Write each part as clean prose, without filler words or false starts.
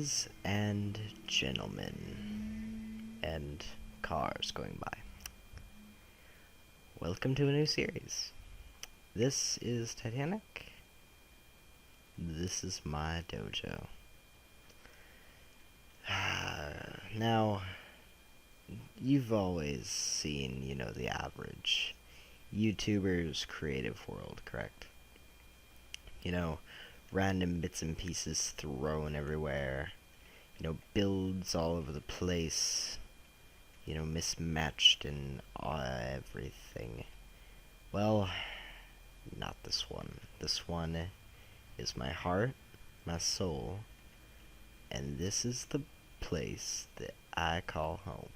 Ladies and gentlemen, and cars going by. Welcome to a new series. This is Titanic. This is my dojo. Now, you've always seen, the average YouTuber's creative world, correct? Random bits and pieces thrown everywhere, builds all over the place, mismatched and everything. Well, not this one. This one is my heart, my soul, and this is the place that I call home.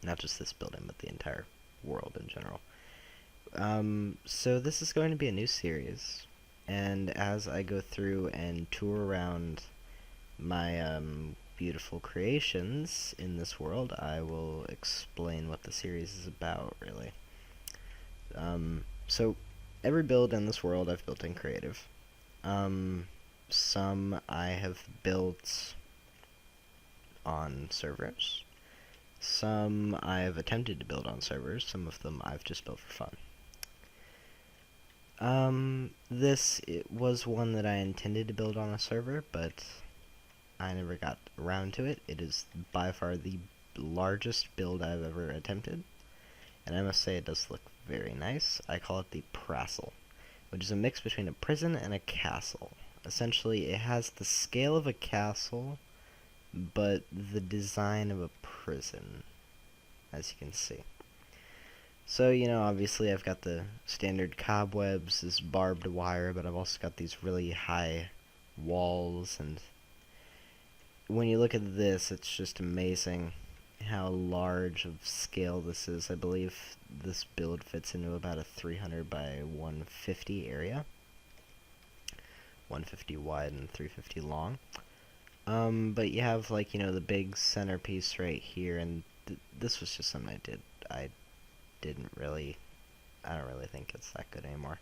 Not just this building, but the entire world in general. So this is going to be a new series, and as I go through and tour around my beautiful creations in this world, I will explain what the series is about, really. So every build in this world I've built in creative. Some I have built on servers. Some I have attempted to build on servers. Some of them I've just built for fun. This was one that I intended to build on a server, but I never got around to it. It is by far the largest build I've ever attempted, and I must say it does look very nice. I call it the Prastle, which is a mix between a prison and a castle. Essentially, it has the scale of a castle, but the design of a prison, as you can see. So, obviously I've got the standard cobwebs, this barbed wire, but I've also got these really high walls, and when you look at this, it's just amazing how large of scale this is. I believe this build fits into about a 300 by 150 area. 150 wide and 350 long. But you have, the big centerpiece right here, and this was just something I did. I don't really think it's that good anymore.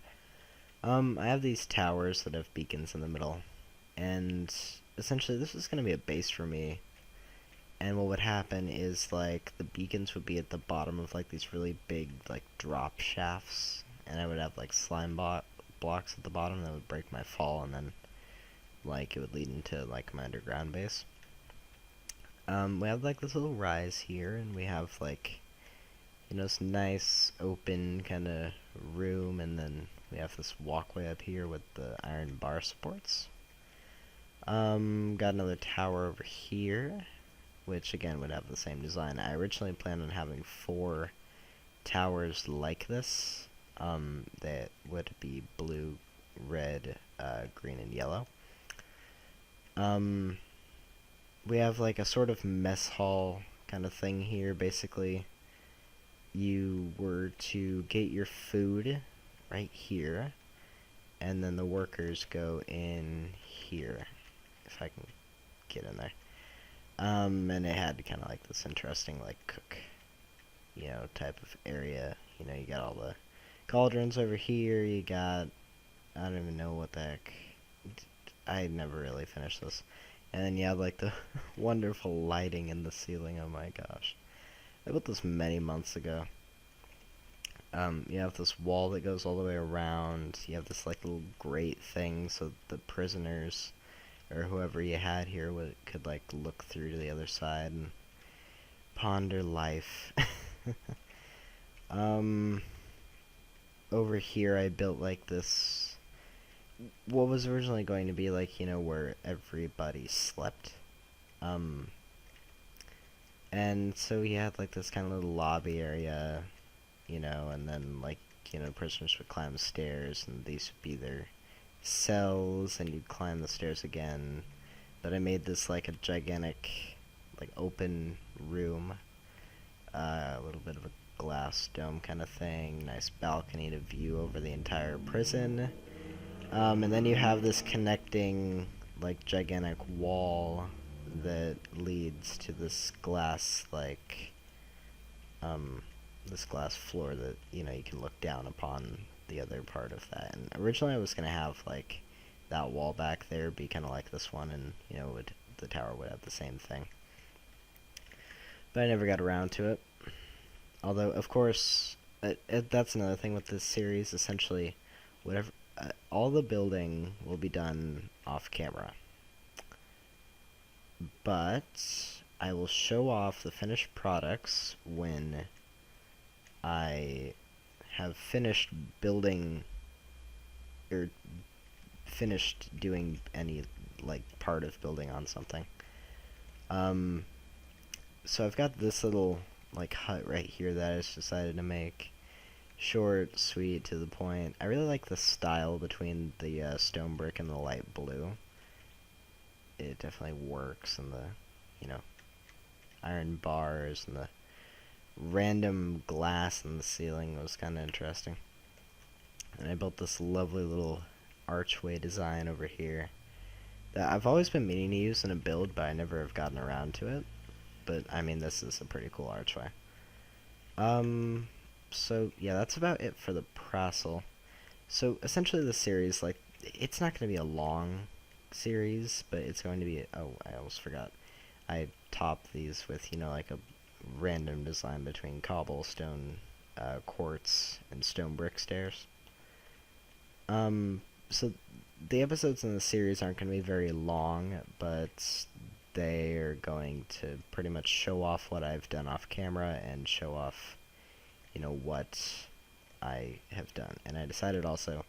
I have these towers that have beacons in the middle, and essentially this is going to be a base for me, and what would happen is, the beacons would be at the bottom of, these really big, drop shafts, and I would have, slime blocks at the bottom that would break my fall, and then, it would lead into, my underground base. We have, this little rise here, and we have, this nice open kind of room, and then we have this walkway up here with the iron bar supports. Got another tower over here, which again would have the same design. I originally planned on having 4 towers like this, that would be blue, red, green, and yellow. We have a sort of mess hall kind of thing here. Basically, you were to get your food right here, and then the workers go in here, if I can get in there. And it had kind of this interesting cook, type of area. You got all the cauldrons over here. You got, I don't even know what the heck. I never really finished this. And then you have the wonderful lighting in the ceiling. Oh my gosh. I built this many months ago. You have this wall that goes all the way around. You have this little grate thing so the prisoners, or whoever you had here, could look through to the other side and ponder life. Over here I built this, what was originally going to be where everybody slept. And so you had this kind of little lobby area, and then prisoners would climb the stairs, and these would be their cells, and you'd climb the stairs again. But I made this a gigantic open room, a little bit of a glass dome kind of thing, nice balcony to view over the entire prison. And then you have this connecting gigantic wall that leads to this glass this glass floor that you can look down upon the other part of that. And originally I was gonna have that wall back there be kind of like this one, and the tower would have the same thing. But I never got around to it. Although, of course, that's another thing with this series. Essentially, whatever all the building will be done off camera, but I will show off the finished products when I have finished building or finished doing any part of building on something. So I've got this little hut right here that I just decided to make. Short, sweet, to the point. I really like the style between the stone brick and the light blue. It definitely works, and the iron bars and the random glass in the ceiling was kind of interesting. And I built this lovely little archway design over here that I've always been meaning to use in a build, but I never have gotten around to it. But I mean, this is a pretty cool archway. So yeah, that's about it for the Prassel. So essentially the series, it's not going to be a long series, but it's going to be, oh, I almost forgot. I topped these with, a random design between cobblestone, quartz, and stone brick stairs. So the episodes in the series aren't going to be very long, but they are going to pretty much show off what I've done off camera and show off, what I have done. And I decided also,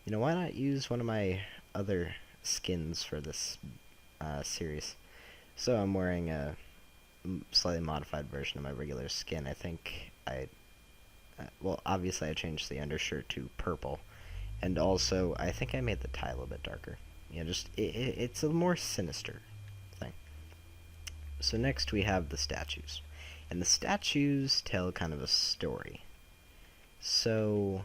why not use one of my other skins for this series? So I'm wearing a slightly modified version of my regular skin. I think well, obviously I changed the undershirt to purple. And also, I think I made the tie a little bit darker. It's a more sinister thing. So next we have the statues. And the statues tell kind of a story. So,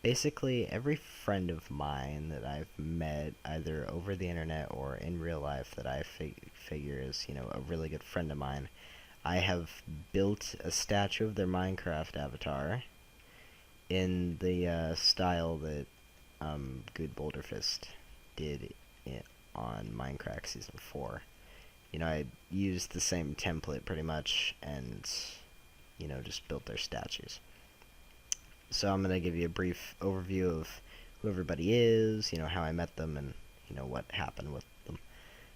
basically every friend of mine that I've met, either over the internet or in real life, that I figure is, a really good friend of mine, I have built a statue of their Minecraft avatar in the style that Good Boulderfist did on Minecraft Season 4. I used the same template pretty much, and, just built their statues. So I'm going to give you a brief overview of who everybody is, how I met them, and, what happened with them.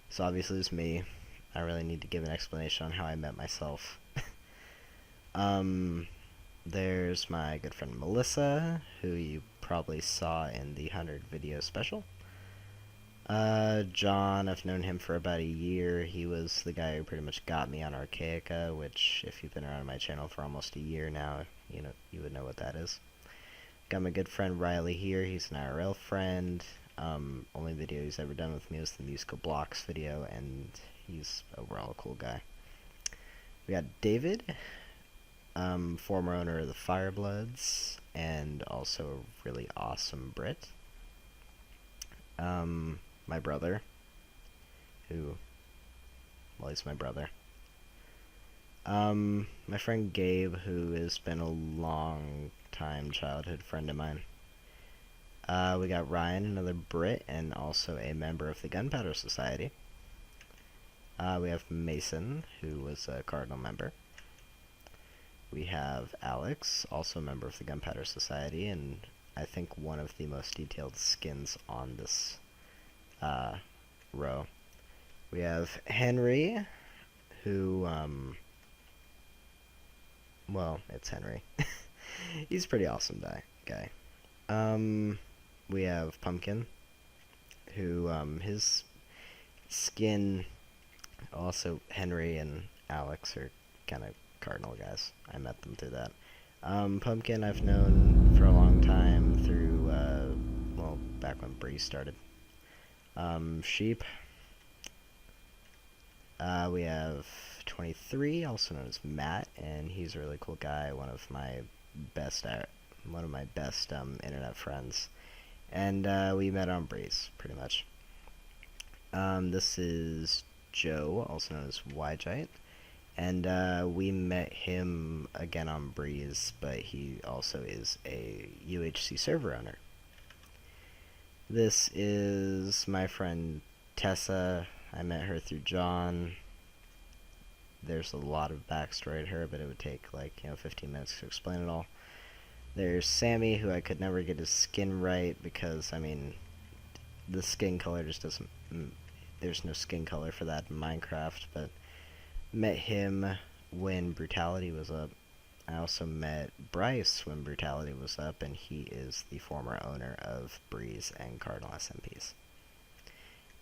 So obviously it's me. I really need to give an explanation on how I met myself. There's my good friend Melissa, who you probably saw in the 100 video special. John, I've known him for about a year. He was the guy who pretty much got me on Archaica, which, if you've been around my channel for almost a year now, you would know what that is. Got my good friend Riley here. He's an IRL friend. Only video he's ever done with me was the musical blocks video, and he's overall a cool guy. We got David, former owner of the Firebloods, and also a really awesome Brit. My brother, he's my brother. My friend Gabe, who has been a long time childhood friend of mine. We got Ryan, another Brit, and also a member of the Gunpowder Society. We have Mason, who was a Cardinal member. We have Alex, also a member of the Gunpowder Society, and I think one of the most detailed skins on this row. We have Henry, who, well, it's Henry. He's a pretty awesome guy. We have Pumpkin, who, his skin, also Henry and Alex are kind of Cardinal guys. I met them through that. Pumpkin I've known for a long time through, well, back when Bree started. Sheep. We have 23, also known as Matt, and he's a really cool guy, one of my best internet friends. And we met on Breeze, pretty much. This is Joe, also known as Ygite, And we met him again on Breeze, but he also is a UHC server owner. This is my friend Tessa. I met her through John. There's a lot of backstory to her, but it would take 15 minutes to explain it all. There's Sammy, who I could never get his skin right because, I mean, the skin color just doesn't... There's no skin color for that in Minecraft, but met him when Brutality was up. I also met Bryce when Brutality was up, and he is the former owner of Breeze and Cardinal SMPs.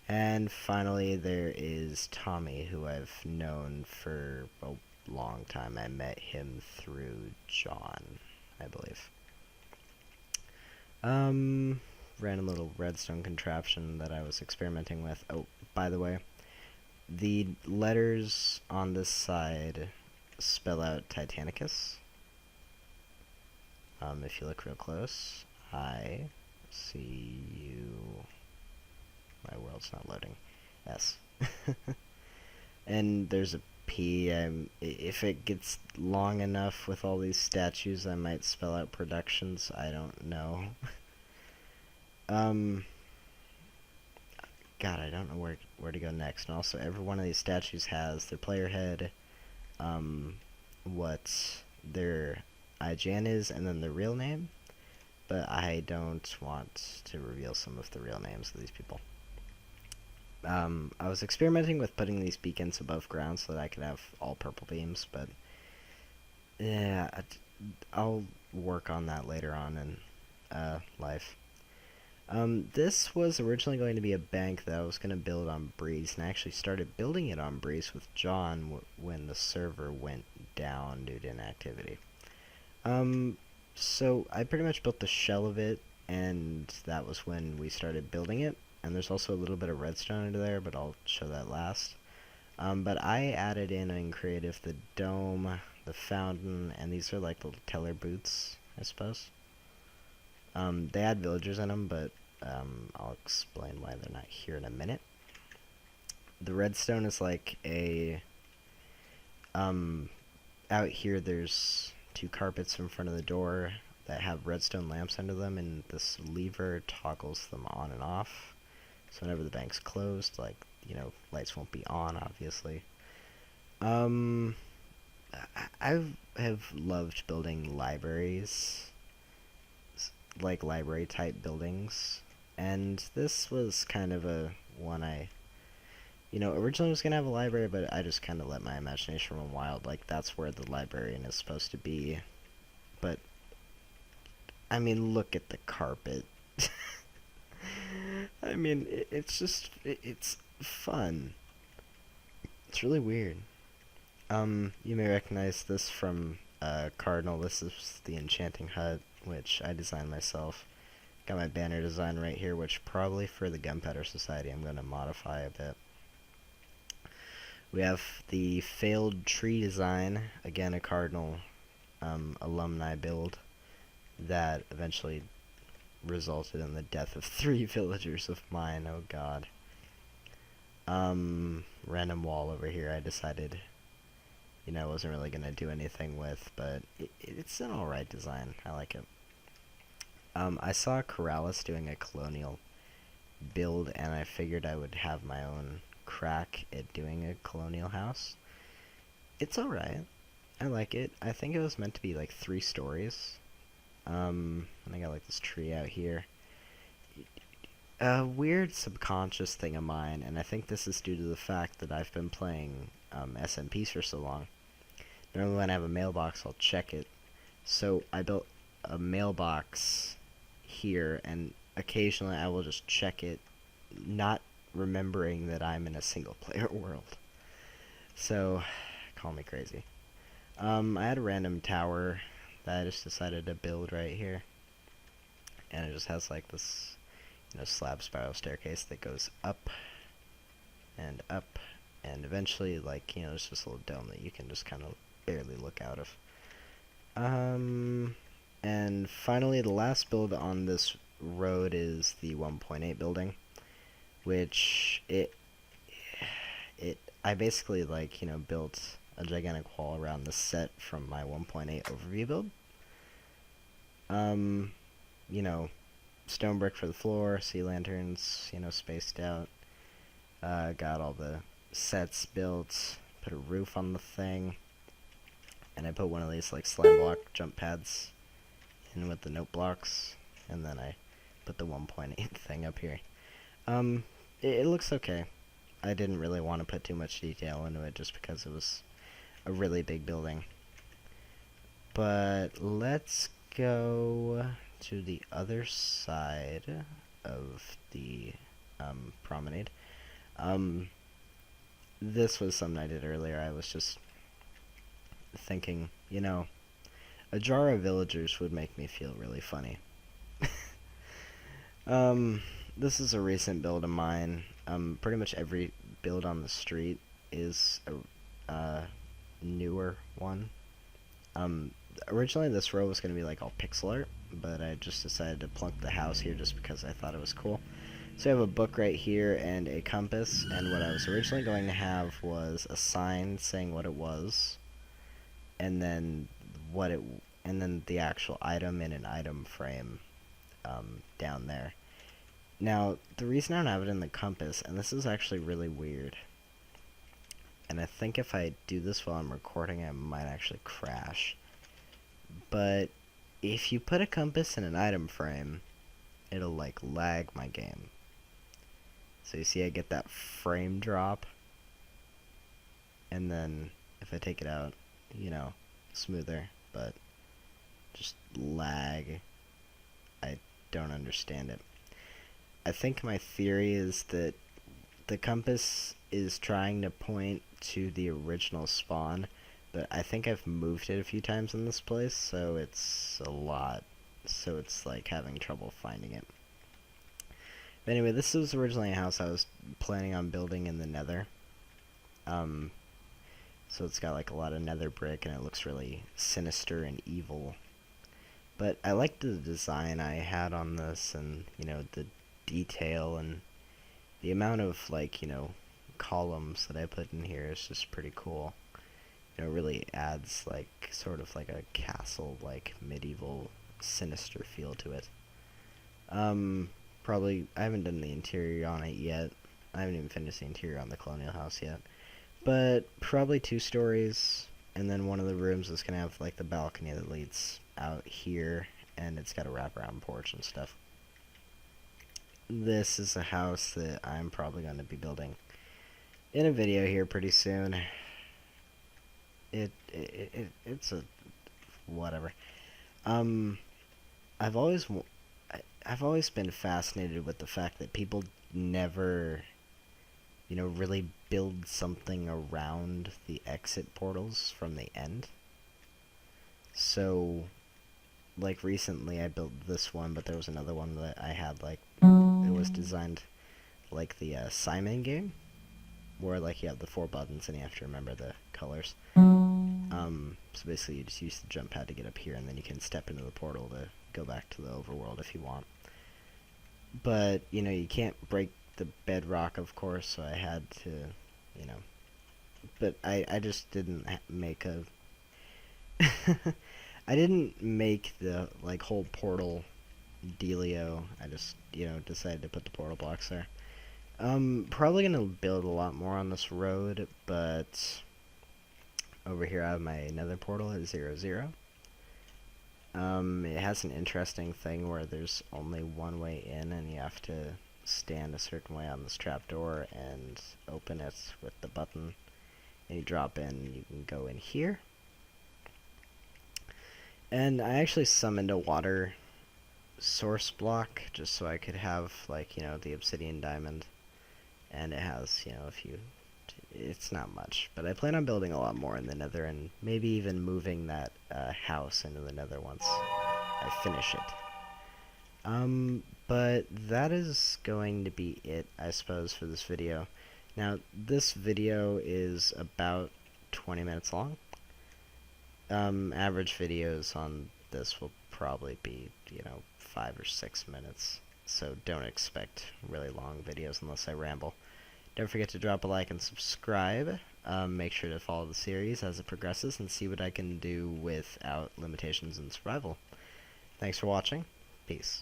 And finally, there is Tommy, who I've known for a long time. I met him through John, I believe. Random little redstone contraption that I was experimenting with. Oh, by the way, the letters on this side spell out Titanicus. If you look real close, I see you. My world's not loading. S. And there's a P. If it gets long enough with all these statues, I might spell out productions. I don't know. God, I don't know where to go next. And also, every one of these statues has their player head, what their IGN is, and then their real name. But I don't want to reveal some of the real names of these people. I was experimenting with putting these beacons above ground so that I could have all purple beams, but yeah, I'll work on that later on in life. This was originally going to be a bank that I was going to build on Breeze, and I actually started building it on Breeze with John when the server went down due to inactivity. So I pretty much built the shell of it, and that was when we started building it. And there's also a little bit of redstone into there, but I'll show that last. But I added in creative the dome, the fountain, and these are like little teller booths, I suppose. They add villagers in them, but I'll explain why they're not here in a minute. The redstone is like a... out here there's 2 carpets in front of the door that have redstone lamps under them, and this lever toggles them on and off. So whenever the bank's closed, lights won't be on, obviously. I have loved building libraries, like library-type buildings, and this was kind of a one I, originally was going to have a library, but I just kind of let my imagination run wild. Like, that's where the librarian is supposed to be. But, I mean, look at the carpet. I mean, it's fun. It's really weird. You may recognize this from Cardinal. This is the Enchanting Hut, which I designed myself. Got my banner design right here, which probably for the Gunpowder Society I'm going to modify a bit. We have the failed tree design, again a Cardinal alumni build that eventually resulted in the death of 3 villagers of mine. Oh god. Random wall over here I decided, I wasn't really going to do anything with, but it's an alright design. I like it. I saw Corrales doing a colonial build, and I figured I would have my own crack at doing a colonial house. It's alright. I like it. I think it was meant to be like 3 stories. And I got like this tree out here. A weird subconscious thing of mine, and I think this is due to the fact that I've been playing SMPs for so long. Normally when I have a mailbox, I'll check it. So I built a mailbox here, and occasionally I will just check it, not remembering that I'm in a single player world. So, call me crazy. I had a random tower that I just decided to build right here, and it just has like this, slab spiral staircase that goes up, and eventually, it's just a little dome that you can just kind of barely look out of. And finally, the last build on this road is the 1.8 building, which I basically built a gigantic wall around the set from my 1.8 overview build. You know, stone brick for the floor, sea lanterns, you know, spaced out. Got all the sets built, put a roof on the thing, and I put one of these like slime block jump pads in with the note blocks, and then I put the 1.8 thing up here. It looks okay. I didn't really want to put too much detail into it just because it was a really big building. But let's go to the other side of the promenade. This was something I did earlier. I was just thinking, you know, a jar of villagers would make me feel really funny. This is a recent build of mine. Pretty much every build on the street is a newer one. Originally this row was going to be like all pixel art, but I just decided to plunk the house here just because I thought it was cool. So I have a book right here and a compass, and what I was originally going to have was a sign saying what it was, and then the actual item in an item frame down there. Now, the reason I don't have it in the compass, and this is actually really weird, and I think if I do this while I'm recording, I might actually crash, but if you put a compass in an item frame, it'll like lag my game. So you see I get that frame drop, and then if I take it out, you know, smoother, but just lag. I don't understand it. I think my theory is that the compass is trying to point to the original spawn, but I think I've moved it a few times in this place, so it's like having trouble finding it. But anyway, this was originally a house I was planning on building in the nether. So it's got like a lot of nether brick, and it looks really sinister and evil. But I liked the design I had on this, and, you know, the detail and the amount of, like, you know, columns that I put in here is just pretty cool. You know, it really adds, like, sort of like a castle, like, medieval, sinister feel to it. Probably, I haven't done the interior on it yet. I haven't even finished the interior on the colonial house yet. But probably 2 stories, and then one of the rooms is going to have, like, the balcony that leads out here, and it's got a wraparound porch and stuff. This is a house that I'm probably going to be building in a video here pretty soon. It's a whatever. I've always been fascinated with the fact that people never, you know, really build something around the exit portals from the end. So, like, recently I built this one, but there was another one that I had, like, it was designed like the Simon game, where, like, you have the 4 buttons and you have to remember the colors. So basically you just use the jump pad to get up here, and then you can step into the portal to go back to the overworld if you want. But, you know, you can't break the bedrock, of course, so I had to, you know, but I just didn't make a I didn't make the, like, whole portal dealio. I just, you know, decided to put the portal blocks there. Probably gonna build a lot more on this road, but over here I have my nether portal at 0, 0. It has an interesting thing where there's only one way in, and you have to stand a certain way on this trapdoor and open it with the button, and you drop in, you can go in here. And I actually summoned a water source block just so I could have, like, you know, the obsidian diamond, and it has, you know, it's not much, but I plan on building a lot more in the nether, and maybe even moving that house into the nether once I finish it. But that is going to be it, I suppose, for this video. Now, this video is about 20 minutes long. Average videos on this will probably be, you know, 5 or 6 minutes, so don't expect really long videos unless I ramble. Don't forget to drop a like and subscribe, make sure to follow the series as it progresses and see what I can do without limitations in survival. Thanks for watching. Peace.